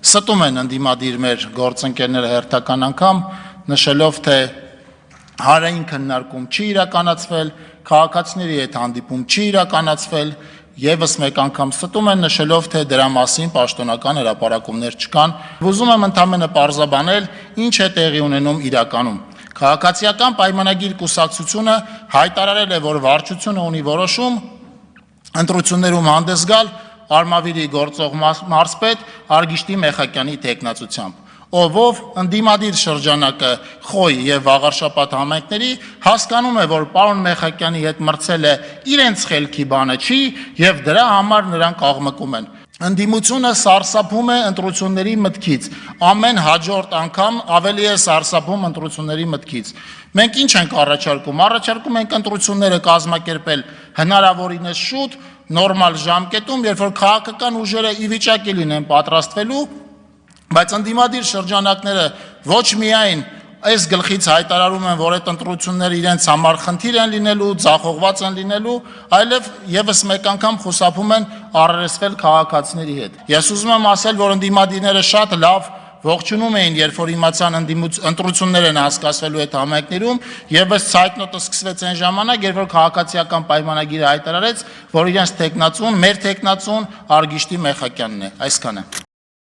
Ստում են ընդդիմադիր մեր գործընկերները հերթական անգամ, նշելով, թե հանրային քննարկում չի իրականացվել, քաղաքացիների հետ հանդիպում չի իրականացվել, եւս մեկ անգամ ստում են նշելով, թե դրա մասին պաշտոնական հրապարակումներ չկան։ Ուզում եմ ընդհանրապես պարզաբանել, ինչ է տեղի ունենում իրականում։ Քաղաքացիական պայմանագիր կուսակցությունը հայտարարել է, որ վարչությունը ունի որոշում ընտրություններում հանդես գալ Արմավիրի գործող մարզպետ Արգիշտի Մեխակյանի թեկնածությամբ, ով ընդդիմադիր շրջանակը Խոյ եւ Վաղարշապատ համայնքների հասկանում է, որ պարոն Մեխակյանի հետ մրցել է իրենց խելքի բանը չի եւ դրա համար նրանք աղմկում են։ Ընդդիմությունը սարսափում է ընտրությունների մտքից, ամեն հաջորդ անգամ ավելի է սարսափում ընտրությունների մտքից։ Մենք ինչ ենք առաջարկում։ Առաջարկում ենք ընտրությունները կազմակերպել հնարավորինս շուտ, նորմալ ժամկետում, երբ որ քաղաքական ուժերը ի վիճակի լինեն պատրաստվելու, բայց ընդդիմադիր շրջանակները ոչ միայն այս գլխից հայտարարում են, որ այդ ընտրությունները իրենց համար խնդիր են լինելու, ձախողված են լինելու, այլև եւս մեկ անգամ խուսափում են առերեսվել քաղաքացիների հետ։ Ես ուզում եմ ասել, որ ընդդիմադիրները շատ լավ ողջունում էին, երբ որ իմացան ընտրություններ են հասկացվելու այդ համայնքներում, եւ ըստ ցայտնոտը սկսվեց այն ժամանակ, երբ որ քաղաքացիական պայմանագիրը հայտարարեց, որ իրենց տեխնացուն, մեր տեխնացուն Արգիշտի Մեխակյանն է։ Այսքանը։